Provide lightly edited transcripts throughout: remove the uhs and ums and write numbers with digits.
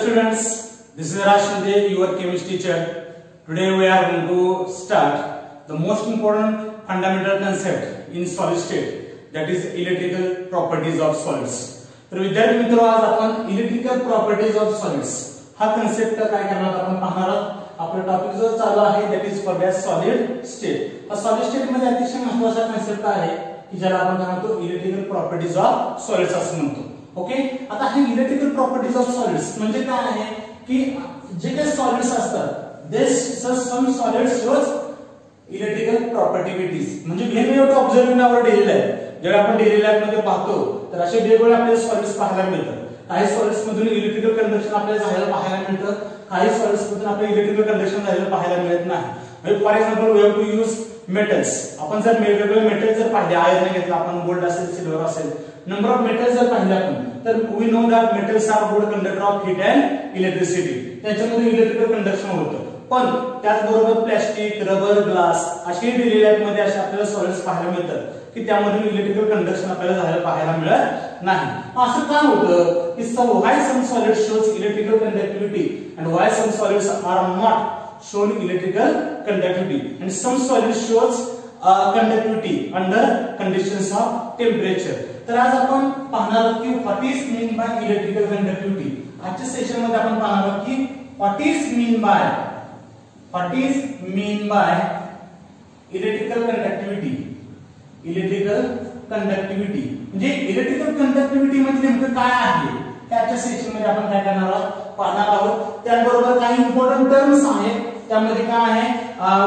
students, this is Rashid, your chemistry teacher. Today we are going to start the most important fundamental concept in solid state, that is electrical properties of solids. तर विद्यार्थी मित्रों, आज आपण electrical properties of solids हा concept काय करणार आपण पाहणार आहोत. आपला टॉपिक जो चालू आहे that is called as solid state. Solid state मध्ये अतिशय महत्त्वाचा कन्सेप्ट आहे की ज्याला आपण काय म्हणतो इलेक्ट्रिकल प्रॉपर्टीज ऑफ सॉलिड्स असं म्हणतो. ओके, आता हे इलेक्ट्रिकल प्रॉपर्टीज ऑफ सॉलिड्स म्हणजे काय आहे की जे काही सॉलिड्स असतात this some solids shows electrical properties म्हणजे when we observe in our daily life. जेव्हा आपण डेली लाईफ मध्ये पाहतो तर असे वेगवेगळे आपल्याला सॉलिड्स पाहायला मिळतात. काही सॉलिड्स मधून इलेक्ट्रिकल कंडक्शन आपल्याला झालेलं पाहायला मिळतं, काही सॉलिड्स मधून आपल्याला इलेक्ट्रिकल कंडक्शन झालेलं पाहायला मिळत नाही. For example we have to use metals. आपण जर वेगवेगळे मेटल्स जर पाहिले, आयर्न घेतला आपण, गोल्ड असेल, सिल्वर असेल, नंबर ऑफ मेटल्स जर पाहिले आपण तर we know that metals are good conductor of heat and electricity. त्याच्यामध्ये इलेक्ट्रिकल कंडक्शन होतं. पण त्याचबरोबर प्लास्टिक, रबर, ग्लास अशी डेली लाईफ मध्ये असे आपल्याला सॉलिड्स पाहायला मिळतात की त्यामधून इलेक्ट्रिकल कंडक्शन आपल्याला झालेलं पाहायला मिळत नाही. असं का होतं की why some solids shows electrical conductivity and why some solids are not shown electrical conductivity and some solids shows conductivity under conditions of temperature. तर आज आपण पाहणार आहोत की what is mean by electrical conductivity. आजच्या सेशन मध्ये आपण पाहणार आहोत की what is mean by electrical conductivity. Electrical conductivity म्हणजे इलेक्ट्रिकल कंडक्टिव्हिटी म्हणजे नेमकं काय आहे त्याच्या सेशन मध्ये आपण काय करणार आहोत पाहणार आहोत. त्याचबरोबर काही इम्पॉर्टंट टर्म्स आहेत. त्यामध्ये काय आहे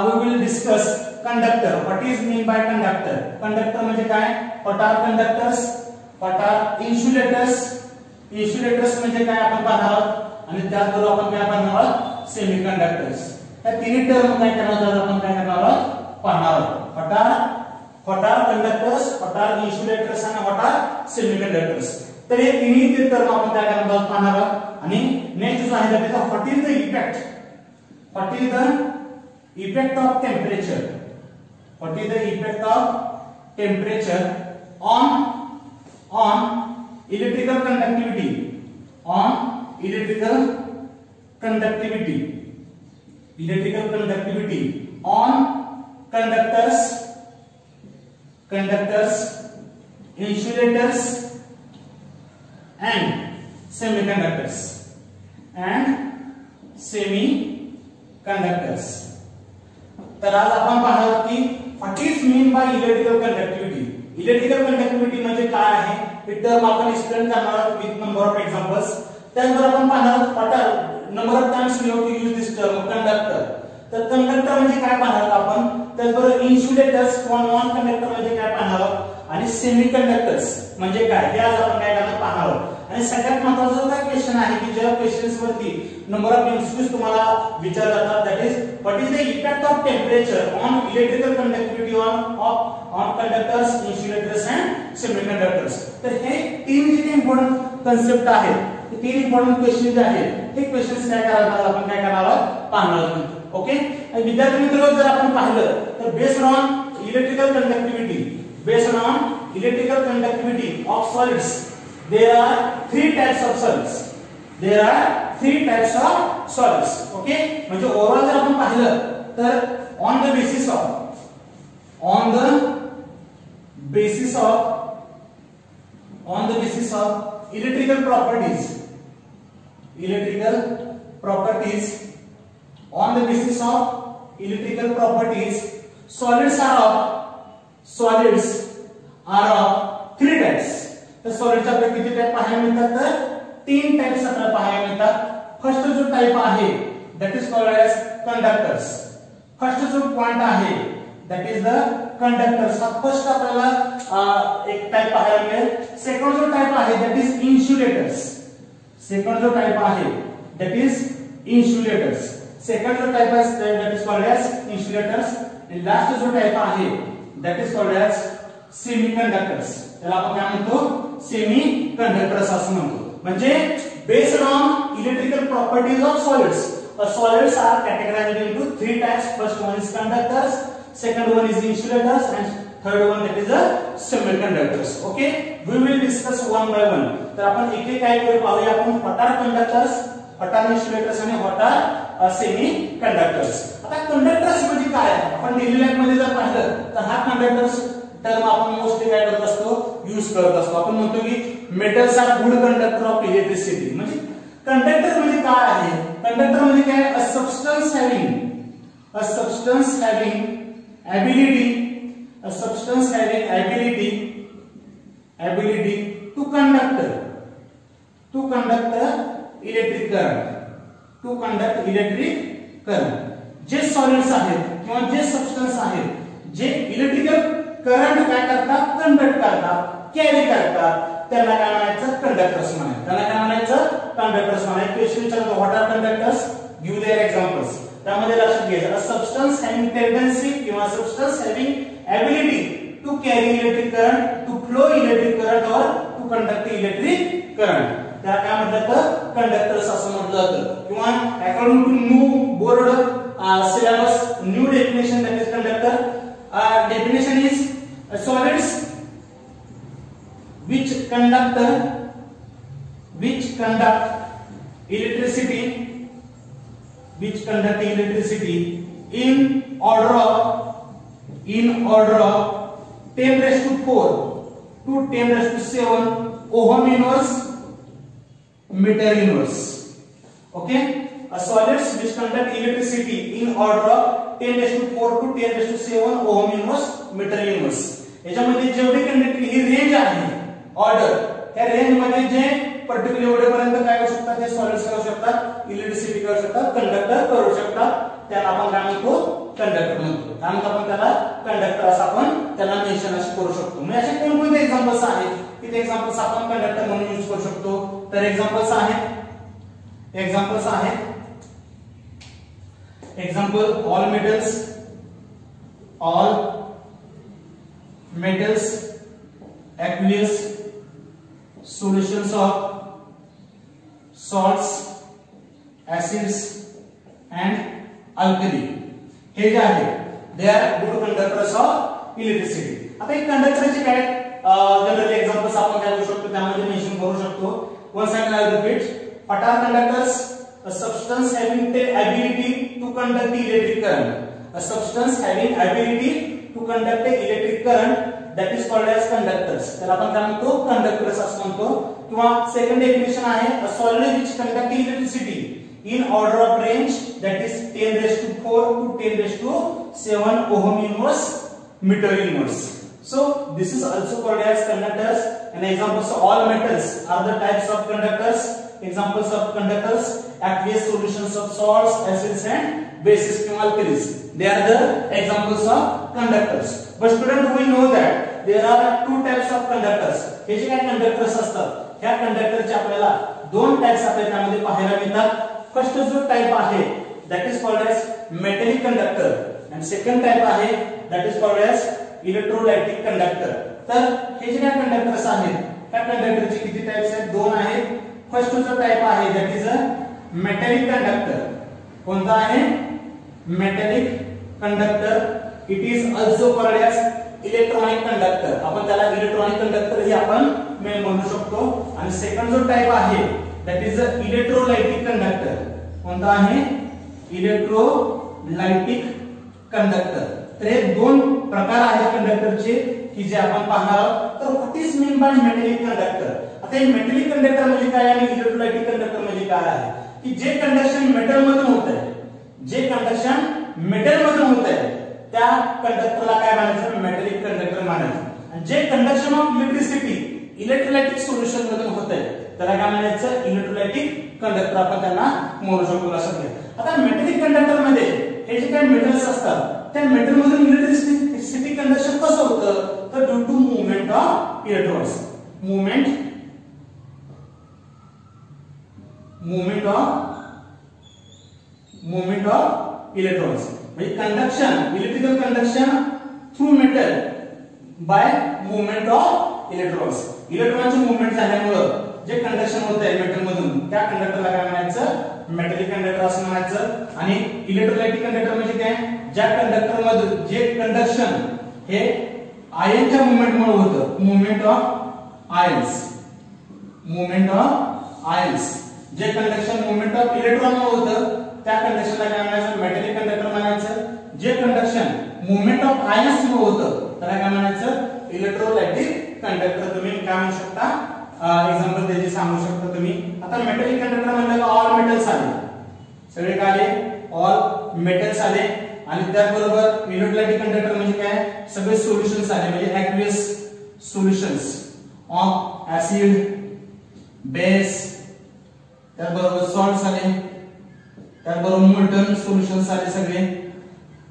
we will discuss conductor. What is mean by conductor. Conductor म्हणजे काय, what are conductors, what are insulators. Insulators म्हणजे काय आपण पाहणार आहोत आणि त्याचबरोबर आपण काय पाहणार आहोत सेमीकंडक्टर्स. या तिन्ही टर्म काय करणार आहोत आपण काय करणार आहोत पाहणार आहोत. What are conductors, what are insulators आणि व्हॉट आर सेमीकंडक्टर्स. तर हे तिन्ही ते टर्म आपण काय करणार आहोत पाहणार आहोत. आणि नेक्स्ट जो आहे त्याचा what is the effect, what is the effect of temperature, what is the effect of temperature on electrical conductivity, on electrical conductivity, electrical conductivity on conductors, insulators and semiconductors तर आज आपण पाहणार की what is mean by electrical conductivity. Electrical conductivity म्हणजे काय आहे हे term आपण एक्सप्लेन करणार आहोत विथ नंबर ऑफ एक्झाम्पल्स. त्यानंतर आपण पाहणार आहोत what are number of times we have to use this term conductor. तर कंडक्टर म्हणजे काय पाहणार आपण, त्याचबरोबर इन्सुलेटर्स किंवा नॉन कंडक्टर म्हणजे काय पाहणार आहोत आणि सेमीकंडक्टर्स म्हणजे काय हे आज आपण काय करणार पाहणार आहोत. आणि सगळ्यात महत्त्वाचा काय क्वेश्चन आहे की ज्या क्वेश्चन्स वरती नंबर ऑफ एमसीक्यूज तुम्हाला विचारले जातात that is what is the effect of temperature on electrical conductivity on conductors, insulators and semiconductors. तर हे तीन जे इम्पॉर्टंट कन्सेप्ट आहेत, हे तीन इम्पॉर्टंट क्वेश्चन जे आहेत हे क्वेश्चन्स काय करणार आपण काय करणार आहोत पाहणार आहोत. ओके, विद्यार्थी मित्रांनो जर आपण पाहिलं तर based on electrical conductivity of solids there are three types of solids. Okay, म्हणजे ओव्हरऑल जर आपण पाहिलं तर on the basis of electrical properties, on the basis of electrical properties solids are of three types. तर solids आपल्याला किती type पाहायला मिळतात तर तीन टाइप्स आपल्याला पाहायला मिळतात. फर्स्ट जो टाइप आहे that is called as conductors. First जो पॉइंट आहे दॅट इज द कंडक्टर्स. हा फर्स्ट आपल्याला एक टाइप पाहायला मिळेल. सेकंड जो टाइप आहे दॅट इज इन्सुलेटर्स. सेकंड जो टाइप आहे दॅट इज इन्सुलेटर्स. सेकंड जो टाइप आहे that is called as insulators. आणि लास्ट जो टाइप आहे that is called as semiconductors. त्याला आपण काय म्हणतो सेमीकंडक्टर्स असं म्हणतो. म्हणजे based on electrical properties of solids, solids are categorized into three types. First one is conductors, second one is insulators and third one that is semiconductors. Okay, we will discuss one by one. तर आपण एक एक काय करू पाहूया आपण. What are conductors, what are insulators आणि what are semi conductors. आता कंडक्टर्स म्हणजे काय? आपण डेली लाईफ मध्ये जर पाहिलं तर हा कंडक्टर्स टर्म आपण मोस्टली काय करत असतो, यूज करत असतो. आपण म्हणतो की metals are good conductor of electricity. म्हणजे कंडक्टर म्हणजे काय आहे? कंडक्टर म्हणजे काय? A substance having ability to conduct electric current. जे सॉलिड्स आहेत किंवा जे सबस्टन्स आहेत जे इलेक्ट्रिकल करंट काय करतात, कंडक्ट करतात, कॅरी करतात, त्यांना काय म्हणायचं? कंडक्टर्स म्हणायचं. त्यांना काय म्हणायचं? कंडक्टर्स म्हणायचं. क्वेश्चन विचारतो what are conductors, give their examples. त्यामध्ये लक्षात घ्यायचं, अ सबस्टन्स हॅव्हिंग टेंडन्सी किंवा substance having ability to carry electric current, to flow electric current or to conduct electric current. त्या काय म्हणतात? कंडक्टर्स असं म्हटलं जातं. किंवा according to new board syllabus, new definition, that is conductor. Definition is solids which conduct electricity in order of 10 raised to 4 to 10 raised to 7 ohm inverse meter inverse. Okay, solids which conduct electricity in order of 10 raised to 4 to 10 raised to 7 ohm inverse meter inverse. याच्यामध्ये जेवढे conductor ही range आहे order, त्या range मध्ये जे particular एवढे पर्यंत काय करू शकतात, ते सॉलिड्स करू शकतात, इलेक्ट्रिसिटी करू शकतात, कंडक्टर करू शकतात, त्याला आपण काय म्हणतो? कंडक्टर म्हणतो. त्यानंतर आपण त्याला कंडक्टर असं आपण त्याला मेन्शन असे करू शकतो. म्हणजे असे कोणकोणते एक्झाम्पल्स आहेत की ते एक्झाम्पल्स आपण कंडक्टर म्हणून यूज करू शकतो? तर एक्झाम्पल्स आहेत all metals aqueous solutions of salts, acids and alkali. हे जे आहे they are good conductors of electricity. आता एक कंडक्टरचे काय जनरली एक्झाम्पल्स आपण काय करू शकतो, त्यामध्ये मेन्शन करू शकतो. once again I repeat, what are conductors? A substance having the ability to conduct electric current. A substance having ability to conduct electric current, that is called as conductors. त्याला आपण काय म्हणतो? कंडक्टर्स असं म्हणतो. किंवा second definition आहे a solid which conduct electricity in order of range, that is 10 raised to 4 to 10 raised to 7 ohm inverse meter inverse. So this is also called as conductors. And examples of all metals are the types of conductors. Examples of conductors: aqueous solutions of salts, acids and bases, alkalis. They are the examples of conductors. But student, we know that there are two types of conductors. हे जे काय conductors असतात, ह्या कंडक्टरचे आपल्याला दोन types आपल्याला त्यामध्ये पाहायला मिळतात. फर्स्ट जो टाइप आहे that is called as metallic conductor, and second type आहे that is called as electrolytic conductor. तर हे जे काय कंडक्टर्स आहेत, त्या कंडक्टरचे किती टाइप्स आहेत? दोन आहेत. फर्स्ट जो टाइप आहे that is a metallic conductor. कोणता आहे? metallic conductor. It is also called as electronic conductor. आपण त्याला इलेक्ट्रॉनिक कंडक्टर हे आपण म्हणू शकतो. आणि सेकंड जो टाइप आहे that is a electrolytic conductor. कोणता आहे? Electrolytic conductor. तर हे दोन प्रकार आहेत कंडक्टरचे की जे आपण पाहणार आहोत. तर what is mean bye metallic conductor? आता हे मेटॅलिक कंडक्टर म्हणजे काय आणि इलेक्ट्रोलाइटिक कंडक्टर म्हणजे काय आहे? की जे कंडक्शन मेटल मधून होत आहे, त्या कंडक्टरला काय म्हणायचं? मेटॅलिक कंडक्टर म्हणायचं. आणि जे conduction of electricity electrolytic solution मधून होत आहे त्याला काय म्हणायचं? इलेक्ट्रोलाइटिक कंडक्टर आपण त्यांना म्हणू शकतो. लक्षात घ्या. आता मेटॅलिक कंडक्टर मध्ये हे जे काही मेटल्स असतात त्या मेटल मधून इलेक्ट्रिसिटी कंडक्शन कसं होतं? तर due to movement of electrons. Movement of electrons म्हणजे conduction, electrical conduction through metal by movement of electrons. इलेक्ट्रॉनचे मूवमेंट झाल्यामुळे जे कंडक्शन होत आहे मेटल मधून त्या कंडक्टरला काय म्हणायचं? मेटॅलिक कंडक्टर असं म्हणायचं. आणि इलेक्ट्रोलाइटिक कंडक्टर म्हणजे काय? ज्या कंडक्टर मध्ये जे कंडक्शन हे आयनच्या मूवमेंट मुळे होतं, मूवमेंट ऑफ आयन्स. जे कंडक्शन मुवमेंट ऑफ इलेक्ट्रॉन होतं त्या कंडक्शनला काय म्हणायचं मेटॅलिक कंडक्टर म्हणायचं. जे कंडक्शन मुवमेंट ऑफ आयन्स मुळे होतं त्याला काय म्हणायचं इलेक्ट्रोलाइटिक कंडक्टर. तुम्ही काय म्हणू शकता एक्झाम्पल त्याचे सांगू शकता तुम्ही. आता मेटॅलिक कंडक्टर म्हणलं ऑल मेटल्स आले, सगळे काय आले ऑल मेटल्स आले. आणि त्याचबरोबर इलेक्ट्रोलाइटिक कंडक्टर म्हणजे काय सगळे सोल्युशन्स आले म्हणजे aqueous solutions of acid base, त्याचबरोबर सॉल्ट्स आले, त्याचबरोबर मोल्टन सोल्युशन्स आले सगळे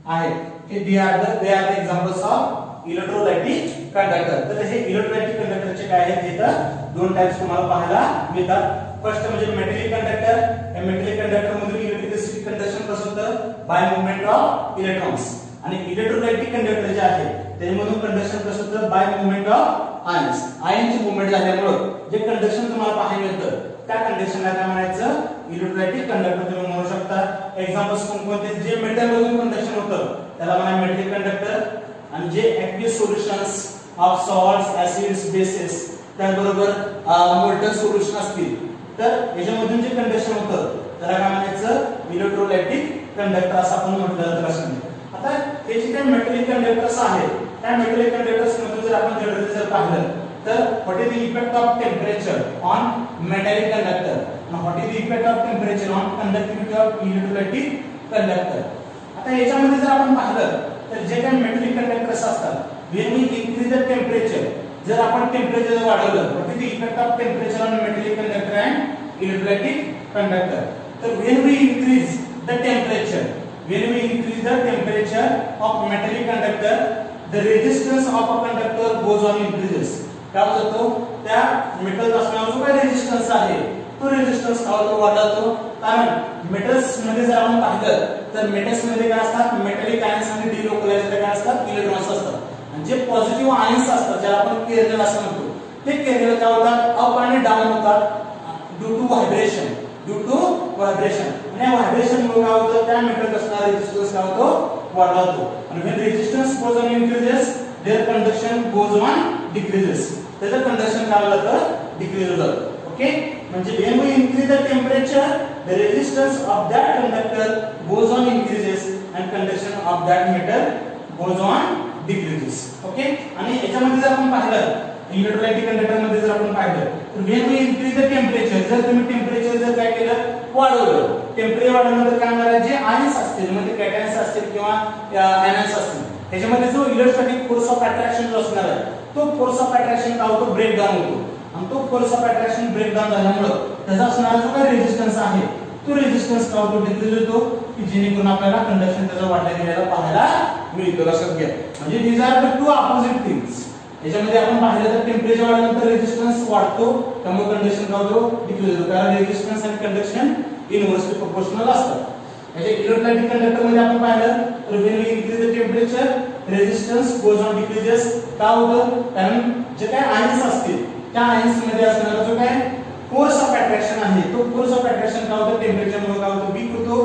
आहेत. They are the examples of electrolytic conductor. तर हे इलेक्ट्रोलाइटिक कंडक्टरचे काय आहेत इथं दोन टाइप्स तुम्हाला पाहायला मिळतात. फर्स्ट म्हणजे मेटॅलिक कंडक्टर. या मेटॅलिक कंडक्टर मधून इलेक्ट्रिसिटी कंडक्शन कसं होतं बाय मुवमेंट ऑफ इलेक्ट्रॉन्स. आणि इलेक्ट्रोलाइटिक कंडक्टर जे आहे त्याच्यामधून कंडक्शन कसं होतं बाय मुवमेंट ऑफ आयन्स. आयनची मुवमेंट झाल्यामुळे जे कंडक्शन तुम्हाला पाहायला मिळतं त्या कंडक्शनला काय म्हणायचं इलेक्ट्रोलाइटिक कंडक्टर तुम्ही म्हणू शकता. एक्झाम्पल्स कोणते जे मेटल मधून कंडक्शन होतं त्याला म्हणा मेटॅलिक कंडक्टर. आणि जे aqueous solutions of salts acids bases त्याचबरोबर मोल्टन सोल्युशन असतील तर याच्यामधून जे कंडक्शन होतं त्याला काय म्हणायचं इलेक्ट्रोलाइटिक कंडक्टर असं आपण म्हटलं जातं लक्षात. आता हे जे काही मेटॅलिक कंडक्टर्स आहेत त्या मेटॅलिक कंडक्टर्स मधून जर आपण जनरली जर पाहिलं तर what is the effect of temperature on metallic conductor आणि what is the effect of temperature on conductivity of electrolytic conductor. आता याच्यामध्ये जर आपण पाहिलं तर जे काही मेटॅलिक कंडक्टर्स असतात when we increase the temperature जर आपण टेम्परेचर वाढवलं what is the effect of temperature on metallic conductor and electrolytic conductor. तर when we increase the temperature when we increase the temperature of metallic conductor the resistance of a conductor goes on increases. काय होतो त्या metal असणारा जो काही resistance आहे तो resistance काय होतो वाढतो. कारण मेटल्स मध्ये जर आपण पाहिलं तर मेटल्स मध्ये काय असतात मेटॅलिक आयन्स आणि डिलोकलाइज्ड काय असतात इलेक्ट्रॉन्स असतात. आणि जे पॉझिटिव्ह आयन्स असतात ज्याला आपण केर्नल असं म्हणतो ते केर्नल काय होतात अप आणि डाऊन होतात ड्यू टू व्हायब्रेशन. आणि व्हायब्रेशन मुळे काय होतं त्या मेटल असणारा रेजिस्टन्स काय होतो वाढतो. आणि when resistance goes on increases their conduction goes on decreases. त्याचं कंडक्शन काय होतं डिक्रीज होतं. ओके म्हणजे when we increase the temperature the resistance of that conductor goes on increases and conduction of that metal goes on decreases. Okay आणि याच्यामध्ये जर आपण पाहिलं इलेक्ट्रोलाइटिक कंडक्टर मध्ये जर आपण पाहिलं तर when we increase the temperature जर तुम्ही टेम्परेचर जर काय केलं वाढवलं टेम्परेचर वाढवल्यानंतर काय होणार जे आयन्स असतील म्हणजे कॅटायन्स असतील किंवा आयन्स असतील त्याच्यामध्ये जो इलेक्ट्रोस्टॅटिक फोर्स ऑफ अट्रॅक्शन जो असणार आहे तो फोर्स ऑफ अट्रॅक्शन काय होतो ब्रेक डाऊन होतो. आणि तो force of attraction break down झाल्यामुळे त्याचा असणारा जो काही रेजिस्टन्स आहे तो रेजिस्टन्स काय होतो डिक्रीज होतो की जेणेकरून आपल्याला कंडक्शन त्याचा वाढल्या गेलेला पाहायला मिळतो. लक्षात घ्या म्हणजे these are the two opposite things. याच्यामध्ये आपण पाहिलं तर टेम्परेचर वाढल्यानंतर रेजिस्टन्स वाढतो त्यामुळे कंडक्शन काय होतो डिक्रीज होतो कारण रेजिस्टन्स आणि कंडक्शन इनव्हर्सली प्रोपोर्शनल असतात. याच्या इलेक्ट्रोलाइटिक कंडक्टर मध्ये आपण पाहिलं तर when we increase the temperature resistance goes on decreases. का होतं कारण जे काही आयन्स असतील त्या आयन्स मध्ये असणारा जो काय फोर्स ऑफ अट्रॅक्शन आहे तो फोर्स ऑफ अट्रॅक्शन काय होतं टेम्परेचर मुळे काय होतं वीक होतो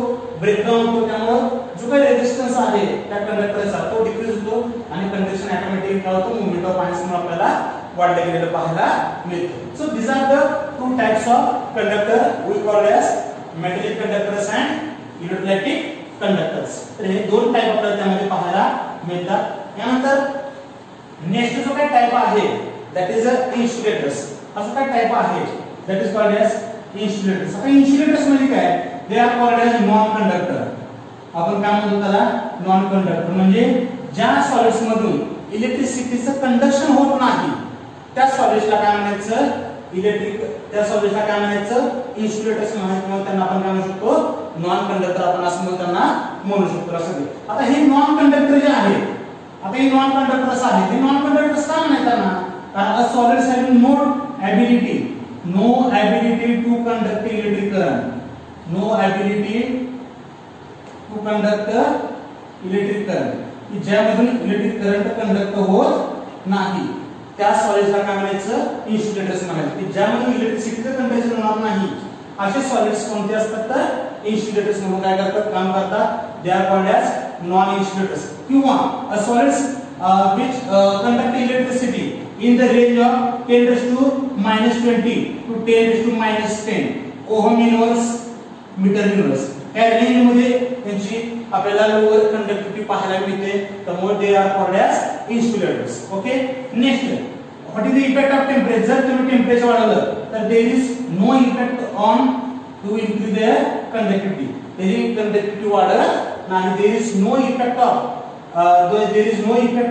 ब्रेकडाऊन होतो. त्यामुळे जो काही रेजिस्टन्स आहे त्या कंडक्टरचा तो डिक्रीज होतो आणि कंडक्शन ऑटोमॅटिक काय होतं मूवमेंट ऑफ आयन्स मुळे आपल्याला वाढले गेलेलं पाहायला मिळतं. So these are the two types of conductor we call as metallic conductors and electrolytic conductors. तर हे दोन टाइप आपल्याला त्यामध्ये पाहायला मिळतात. यानंतर नेक्स्ट जो काही टाइप आहे दॅट इज इन्सुलेटर्स. असं काय टाइप आहे that is called as insulators. आता इन्सुलेटर्स म्हणजे काय they are called as non conductor. आपण काय म्हणतो त्याला नॉन कंडक्टर म्हणजे ज्या सॉलिड्स मधून इलेक्ट्रिसिटीचं कंडक्शन होत नाही त्या सॉलिड्सला काय म्हणायचं त्या सॉलिड्सला काय म्हणायचं इन्सुलेटर्स म्हणायचं किंवा त्यांना आपण काय म्हणू शकतो नॉन कंडक्टर आपण असं म्हणून त्यांना म्हणू शकतो. असं आता हे नॉन कंडक्टर जे आहे आता हे नॉन कंडक्टर्स आहे हे नॉन कंडक्टर्स का म्हणायचं कारण a solids having no ability to conduct electric current, no ability to conduct electric current, की ज्यामधून इलेक्ट्रिक करंट कंडक्ट होत नाही त्या सॉलिड्सला काय म्हणायचं इन्सुलेटर्स म्हणायचं की ज्यामधून इलेक्ट्रिसिटीचं कंडक्शन होणार नाही असे सॉलिड्स कोणते असतात तर इन्सुलेटर्स म्हणून काय करतात काम करतात. They are called as non insulators. किंवा a solids which conduct electricity in the range of 10⁻⁻20 to 10⁻⁻10 ohm inverse metre inverse या रेंज मध्ये त्यांची आपल्याला लोअर कंडक्टिव्हिटी पाहायला मिळते, त्यामुळे they are called as insulators. Okay, next what is the effect of temperature. जर तुम्ही टेम्परेचर वाढवलं तर there is no effect on to increase their conductivity. त्याची कंडक्टिव्हिटी वाढत नाही. There is no effect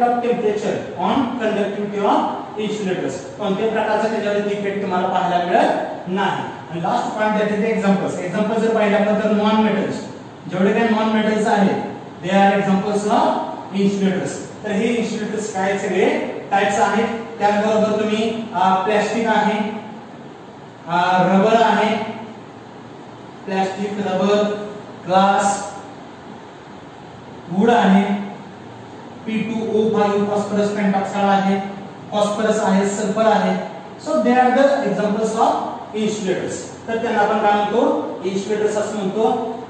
of temperature on conductivity of insulators. कोणत्याही प्रकारचा त्याच्यावरती इफेक्ट तुम्हाला पाहायला मिळत नाही. आणि last point that is examples. Example जर पाहिलं आपण तर नॉन मेटल्स, जेवढे काही नॉन मेटल्स आहेत they are examples of insulators. तर हे इन्सुलेटर्स काय सगळे टाइप्स आहेत. त्याचबरोबर तुम्ही प्लास्टिक आहे, रबर आहे, प्लास्टिक, रबर, ग्लास, वूड आहे, P2O5 फॉस्फरस पेंटॉक्साइड आहे, फॉस्फरस आहे, सल्फर आहे. So they are the examples of insulators. तर त्यांना आपण काय म्हणतो, इन्सुलेटर्स असं म्हणतो.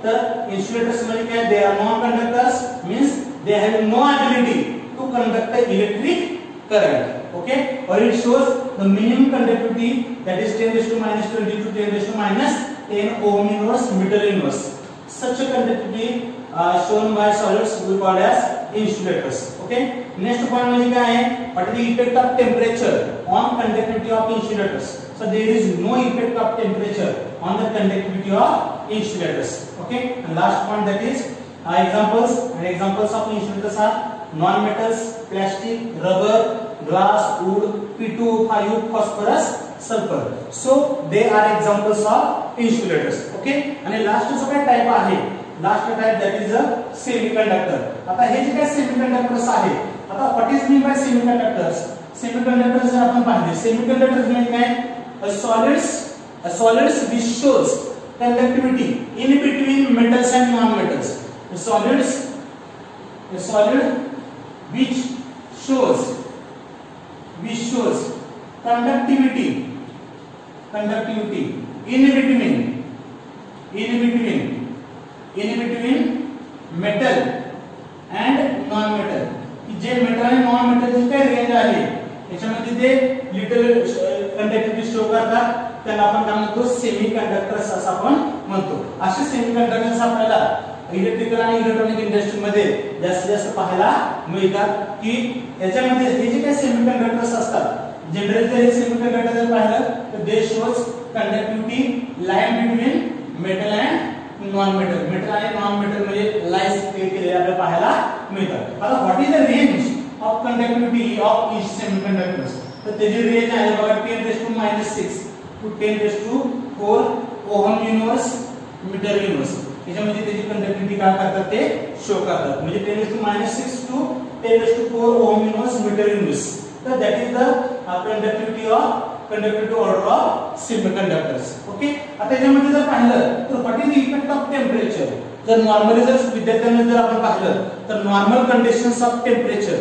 तर इन्सुलेटर्स म्हणजे काय, they are non conductors means they have no ability to conduct electric current. Okay, or it shows the minimum conductivity, that is 10⁻20 to 10⁻10 ohm inverse meter inverse. Such a conductivity shown by solids we call as insulators. Okay, next point म्हणजे काय आहे, what is the effect of temperature on conductivity of insulators. So there is no effect of temperature on the conductivity of insulators. Okay, and last point that is examples, and examples of insulators are non-metals, plastic, rubber, glass, wood, P2O5, phosphorus, sulfur. So they are examples of insulators. Okay, आणि last जो काय type आहे, last type that is a semiconductor. आता हे जे काय semiconductors आहे, आता what is mean by semiconductors. Semiconductors जर आपण पाहिले, semiconductors म्हणजे काय, a solids which shows conductivity in between metals and non-metals. A solid which shows conductivity in between metal and non-metal. जे मेटल आणि नॉन मेटलची काय रेंज आहे याच्यामध्ये ते लिटल कंडक्टिव्हिटी शो करतात, त्याला आपण काय म्हणतो, सेमीकंडक्टर्स असं आपण म्हणतो. असे सेमीकंडक्टर्स आपल्याला इलेक्ट्रिकल आणि इलेक्ट्रॉनिक इंडस्ट्री मध्ये जास्तीत जास्त पाहायला मिळतात. की याच्यामध्ये हे जे काही सेमीकंडक्टर्स असतात, जनरली जर हे सेमीकंडक्टर जर पाहिलं तर they shows conductivity lying between metal and non metal. Metal आणि नॉन मेटल म्हणजे लाईन्स केलेले आपल्याला पाहायला मिळतात. आता what is the range of conductivity of each semiconductors. तर त्याची रेंज आहे बघा 10⁻6 to 10⁴ ohm inverse metre inverse. याच्यामध्ये त्याची कंडक्टिव्हिटी काय करतात ते शो करतात. म्हणजे 10⁻6 to 10⁴ ohm inverse metre inverse. तर that is the conductivity order of semiconductors. Okay, आता याच्यामध्ये जर पाहिलं तर what is the effect of temperature. जर नॉर्मली जर विद्यार्थ्यांना जर आपण पाहिलं तर normal conditions of temperature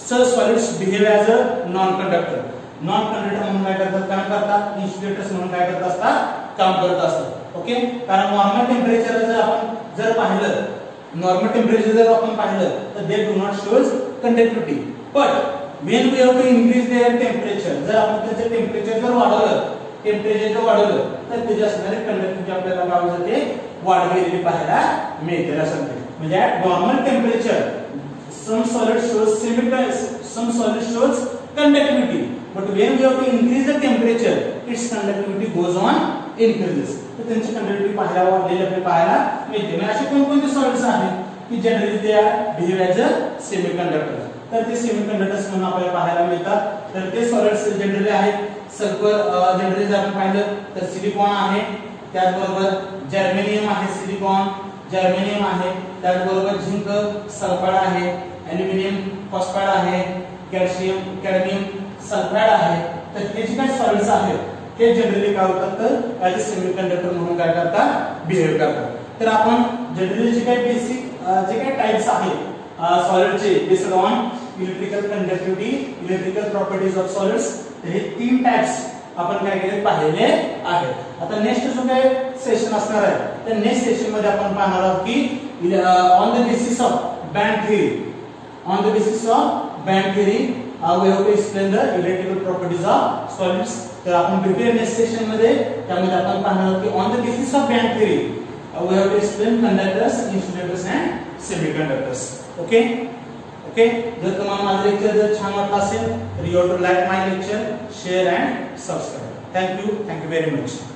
solids behave as a non conductor. Non conductor म्हणून काय करतात, इन्सुलेटर्स म्हणून काय करत असतात, काम करत असतात. ओके, कारण नॉर्मल टेम्परेचर जर आपण पाहिलं, नॉर्मल टेम्परेचर जर आपण पाहिलं तर they do not shows conductivity. But when we have to increase their temperature, जर आपण त्याचे टेम्परेचर जर वाढवलं तर त्याची असणारी कंडक्टिव्हिटी आपल्याला काय होते, वाढलेली पाहायला मिळते. असं म्हणजे at normal temperature some solid shows conductivity, but when we have to increase the temperature its conductivity goes on increases. तर त्यांची कंडक्टिव्हिटी पाहायला वाढलेली आपल्याला पाहायला मिळते. म्हणजे असे कोणकोणते सॉलिड्स आहेत की जनरली ते बिहेव ॲज अ सेमीकंडक्टर. तर ते सेमीकंडक्टर्स म्हणून आपल्याला पाहायला मिळतात. तर ते सॉलिड्स जनरली आहेत सल्फर, जनरली जर आपण पाहिलं तर सिलिकॉन आहे, त्याचबरोबर जर्मेनियम आहे, जर्मेनियम आहे, त्याचबरोबर झिंक सल्फाइड आहे, ॲल्युमिनियम फॉस्फाइड आहे, कॅडमियम सल्फाइड आहे. तर हे जे काही सॉलिड्स आहेत ते जनरली काय होतात तर ॲज अ सेमीकंडक्टर म्हणून काय करतात, बिहेव करतात. तर आपण जनरली जे काही बेसिक जे काही टाइप्स आहेत सॉलिडचे based on electrical conductivity, electrical properties of solids, हे 3 टाइप्स आपण काय केले पाहिले आहेत. आता नेक्स्ट जो काय सेशन असणार आहे त्या नेक्स्ट सेशन मध्ये आपण पाहणार आहोत की on the basis of band theory we have to explain the electrical properties of solids. तर आपण भेटूया नेक्स्ट सेशन मध्ये. त्यामध्ये आपण पाहणार आहोत की on the basis of band theory we have to explain conductors, insulators and semiconductors. Okay? Okay? जर तुम्हाला माझं लेक्चर जर छान वाटलं असेल तर you have to like my lecture, share and subscribe. Thank you very much.